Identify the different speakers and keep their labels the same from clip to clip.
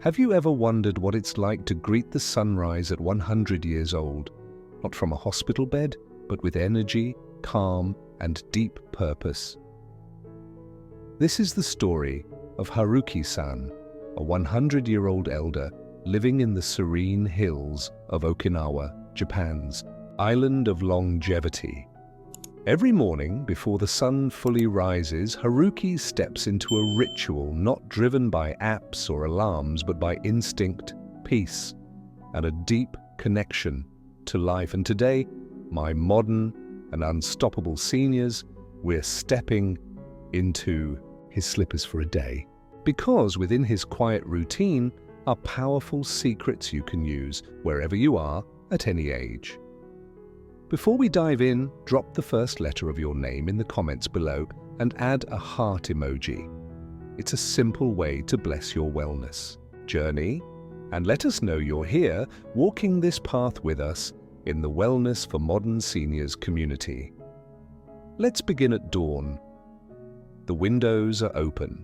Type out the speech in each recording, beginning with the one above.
Speaker 1: Have you ever wondered what it's like to greet the sunrise at 100 years old, not from a hospital bed, but with energy, calm, and deep purpose? This is the story of Haruki-san, a 100-year-old elder living in the serene hills of Okinawa, Japan's island of longevity. Every morning, before the sun fully rises, Haruki steps into a ritual not driven by apps or alarms, but by instinct, peace, and a deep connection to life. And today, my modern and unstoppable seniors, we're stepping into his slippers for a day. Because within his quiet routine are powerful secrets you can use wherever you are at any age. Before we dive in, drop the first letter of your name in the comments below and add a heart emoji. It's a simple way to bless your wellness journey, and let us know you're here walking this path with us in the Wellness for Modern Seniors community. Let's begin at dawn. The windows are open.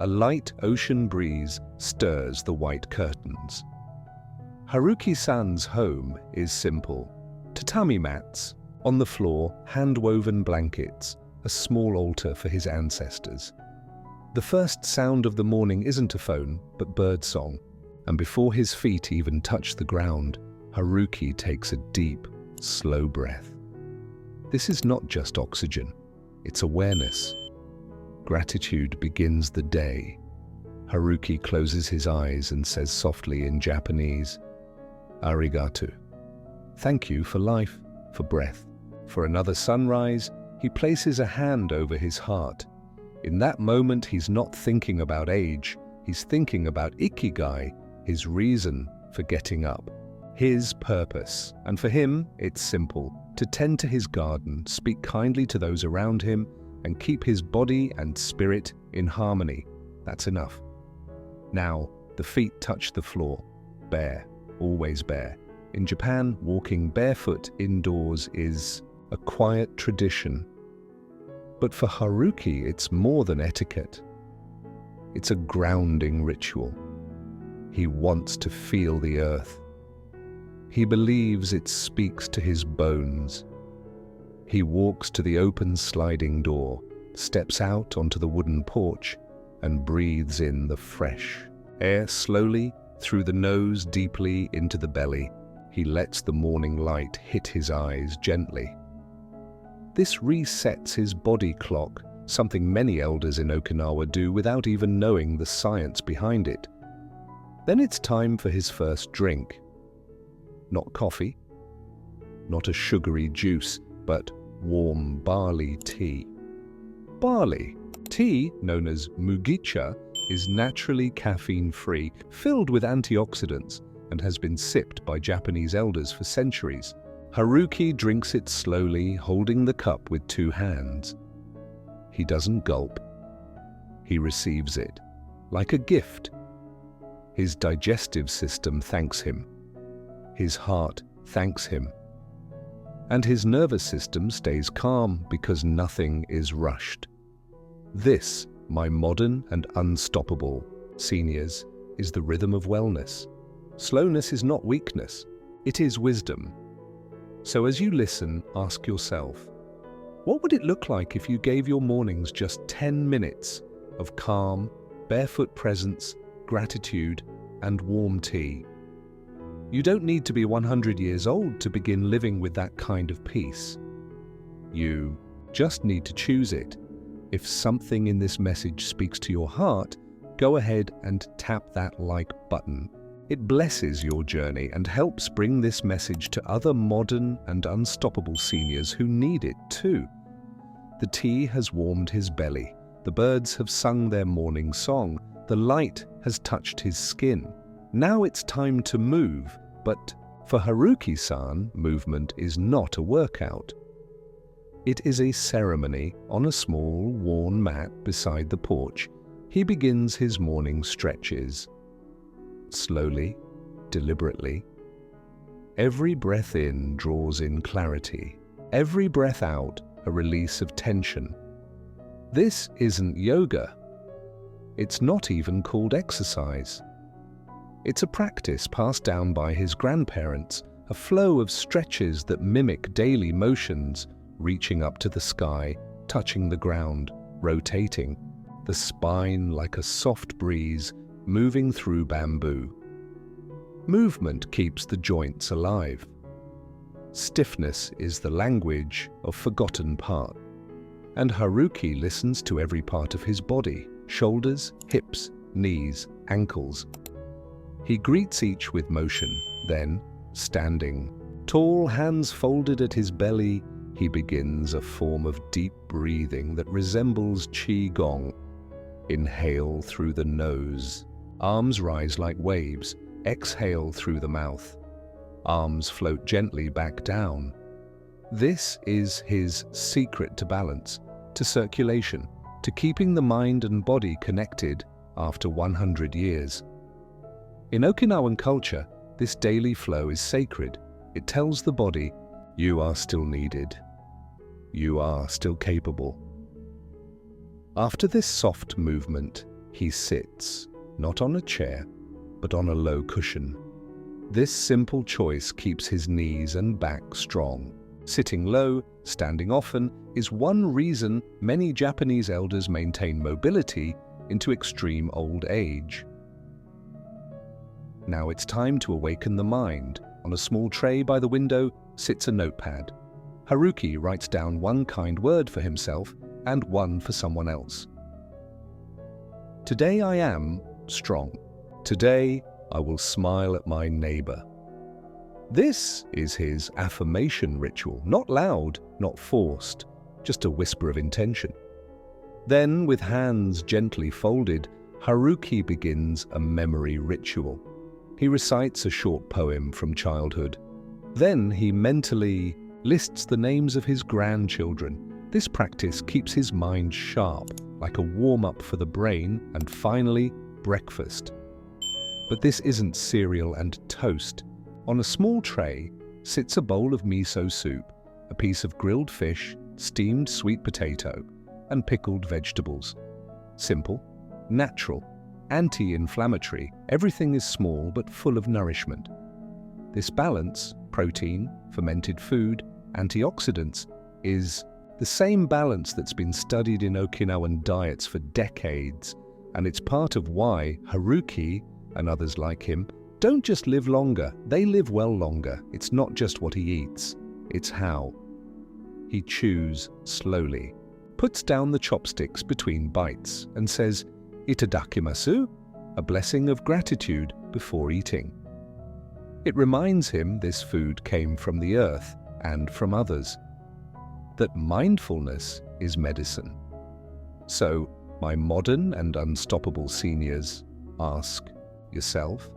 Speaker 1: A light ocean breeze stirs the white curtains. Haruki-san's home is simple. Tatami mats, on the floor, hand-woven blankets, a small altar for his ancestors. The first sound of the morning isn't a phone, but birdsong, and before his feet even touch the ground, Haruki takes a deep, slow breath. This is not just oxygen, it's awareness. Gratitude begins the day. Haruki closes his eyes and says softly in Japanese, "Arigato." Thank you for life, for breath, for another sunrise. He places a hand over his heart. In that moment, he's not thinking about age, he's thinking about ikigai, his reason for getting up, his purpose. And for him, it's simple: to tend to his garden, speak kindly to those around him, and keep his body and spirit in harmony. That's enough. Now, the feet touch the floor, bare, always bare. In Japan, walking barefoot indoors is a quiet tradition. But for Haruki, it's more than etiquette. It's a grounding ritual. He wants to feel the earth. He believes it speaks to his bones. He walks to the open sliding door, steps out onto the wooden porch, and breathes in the fresh air slowly through the nose, deeply into the belly. He lets the morning light hit his eyes gently. This resets his body clock, something many elders in Okinawa do without even knowing the science behind it. Then it's time for his first drink. Not coffee, not a sugary juice, but warm barley tea. Barley tea, known as mugicha, is naturally caffeine-free, filled with antioxidants, and has been sipped by Japanese elders for centuries. Haruki drinks it slowly, holding the cup with two hands. He doesn't gulp. He receives it, like a gift. His digestive system thanks him. His heart thanks him. And his nervous system stays calm because nothing is rushed. This, my modern and unstoppable seniors, is the rhythm of wellness. Slowness is not weakness, it is wisdom. So as you listen, ask yourself, what would it look like if you gave your mornings just 10 minutes of calm, barefoot presence, gratitude, and warm tea? You don't need to be 100 years old to begin living with that kind of peace. You just need to choose it. If something in this message speaks to your heart, go ahead and tap that like button. It blesses your journey and helps bring this message to other modern and unstoppable seniors who need it too. The tea has warmed his belly, the birds have sung their morning song, the light has touched his skin. Now it's time to move, but for Haruki-san, movement is not a workout. It is a ceremony on a small, worn mat beside the porch. He begins his morning stretches. Slowly, deliberately. Every breath in draws in clarity. Every breath out, a release of tension. This isn't yoga. It's not even called exercise. It's a practice passed down by his grandparents, a flow of stretches that mimic daily motions, reaching up to the sky, touching the ground, rotating, the spine like a soft breeze moving through bamboo. Movement keeps the joints alive. Stiffness is the language of forgotten part. And Haruki listens to every part of his body, shoulders, hips, knees, ankles. He greets each with motion, then, standing, tall hands folded at his belly, he begins a form of deep breathing that resembles Qigong. Inhale through the nose. Arms rise like waves. Exhale through the mouth. Arms float gently back down. This is his secret to balance, to circulation, to keeping the mind and body connected after 100 years. In Okinawan culture, this daily flow is sacred. It tells the body, you are still needed. You are still capable. After this soft movement, he sits, not on a chair, but on a low cushion. This simple choice keeps his knees and back strong. Sitting low, standing often, is one reason many Japanese elders maintain mobility into extreme old age. Now it's time to awaken the mind. On a small tray by the window sits a notepad. Haruki writes down one kind word for himself and one for someone else. Today I am strong. Today I will smile at my neighbor. This is his affirmation ritual, not loud, not forced, just a whisper of intention. Then, with hands gently folded, Haruki begins a memory ritual. He recites a short poem from childhood. Then he mentally lists the names of his grandchildren. This practice keeps his mind sharp, like a warm-up for the brain, and finally, breakfast. But this isn't cereal and toast. On a small tray sits a bowl of miso soup, a piece of grilled fish, steamed sweet potato, and pickled vegetables. Simple, natural, anti-inflammatory, everything is small but full of nourishment. This balance, protein, fermented food, antioxidants, is the same balance that's been studied in Okinawan diets for decades, and it's part of why Haruki and others like him don't just live longer, they live well longer. It's not just what he eats, it's how. He chews slowly, puts down the chopsticks between bites, and says, "Itadakimasu," a blessing of gratitude before eating. It reminds him this food came from the earth and from others, that mindfulness is medicine. So, my modern and unstoppable seniors, ask yourself,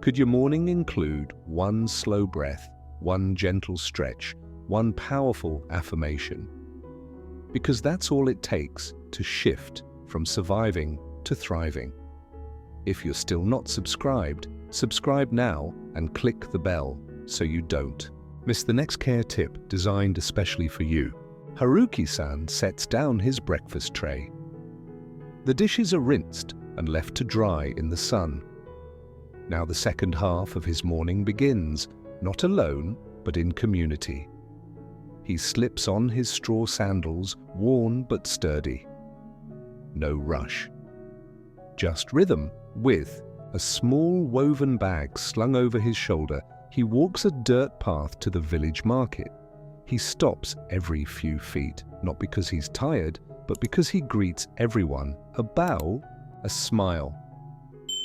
Speaker 1: could your morning include one slow breath, one gentle stretch, one powerful affirmation? Because that's all it takes to shift from surviving to thriving. If you're still not subscribed, subscribe now and click the bell so you don't miss the next care tip designed especially for you. Haruki-san sets down his breakfast tray. The dishes are rinsed and left to dry in the sun. Now the second half of his morning begins, not alone, but in community. He slips on his straw sandals, worn but sturdy. No rush. Just rhythm with a small woven bag slung over his shoulder. He walks a dirt path to the village market. He stops every few feet, not because he's tired, but because he greets everyone. A bow, a smile,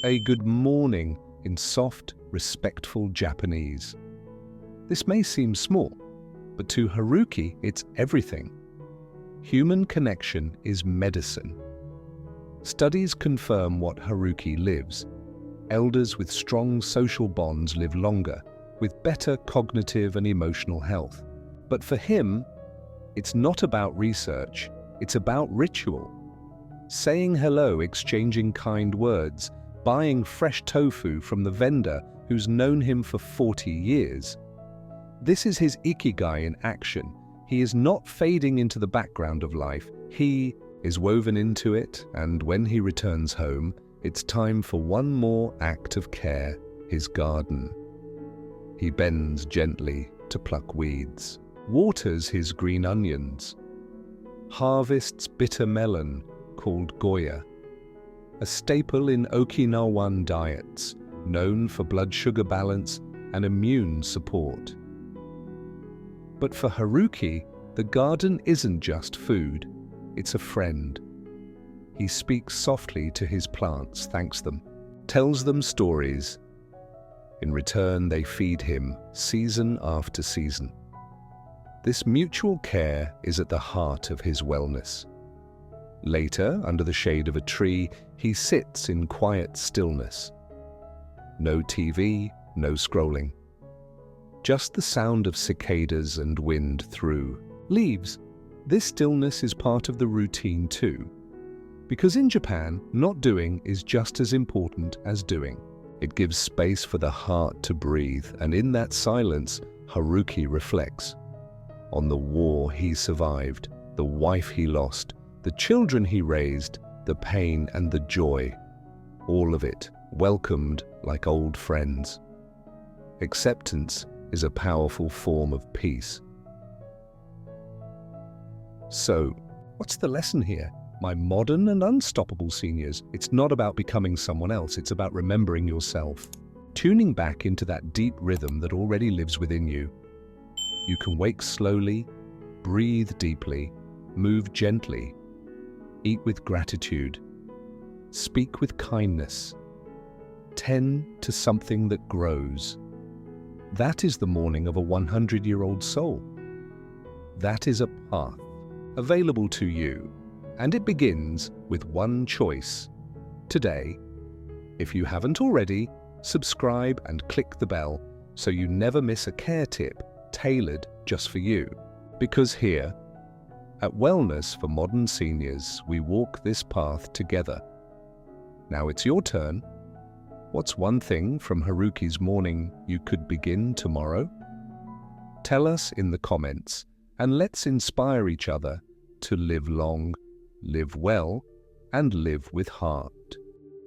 Speaker 1: a good morning in soft, respectful Japanese. This may seem small, but to Haruki, it's everything. Human connection is medicine. Studies confirm what Haruki lives. Elders with strong social bonds live longer, with better cognitive and emotional health. But for him, it's not about research, it's about ritual. Saying hello, exchanging kind words, buying fresh tofu from the vendor who's known him for 40 years. This is his ikigai in action. He is not fading into the background of life. He is woven into it, and when he returns home, it's time for one more act of care. his garden. He bends gently to pluck weeds, waters his green onions, harvests bitter melon called Goya, a staple in Okinawan diets, known for blood sugar balance and immune support. But for Haruki, the garden isn't just food, it's a friend. He speaks softly to his plants, thanks them, tells them stories. In return, they feed him season after season. This mutual care is at the heart of his wellness. Later, under the shade of a tree, he sits in quiet stillness. No TV, no scrolling. Just the sound of cicadas and wind through leaves. This stillness is part of the routine too. Because in Japan, not doing is just as important as doing. It gives space for the heart to breathe, and in that silence, Haruki reflects on the war he survived, the wife he lost, the children he raised, the pain and the joy. All of it welcomed like old friends. Acceptance is a powerful form of peace. So, what's the lesson here? My modern and unstoppable seniors, it's not about becoming someone else, it's about remembering yourself. Tuning back into that deep rhythm that already lives within you. You can wake slowly, breathe deeply, move gently, eat with gratitude, speak with kindness, tend to something that grows. That is the morning of a 100-year-old soul. That is a path available to you. And it begins with one choice. Today, if you haven't already, subscribe and click the bell so you never miss a care tip tailored just for you. Because here, at Wellness for Modern Seniors, we walk this path together. Now it's your turn. What's one thing from Haruki's morning you could begin tomorrow? Tell us in the comments, and let's inspire each other to live long, live well, and live with heart.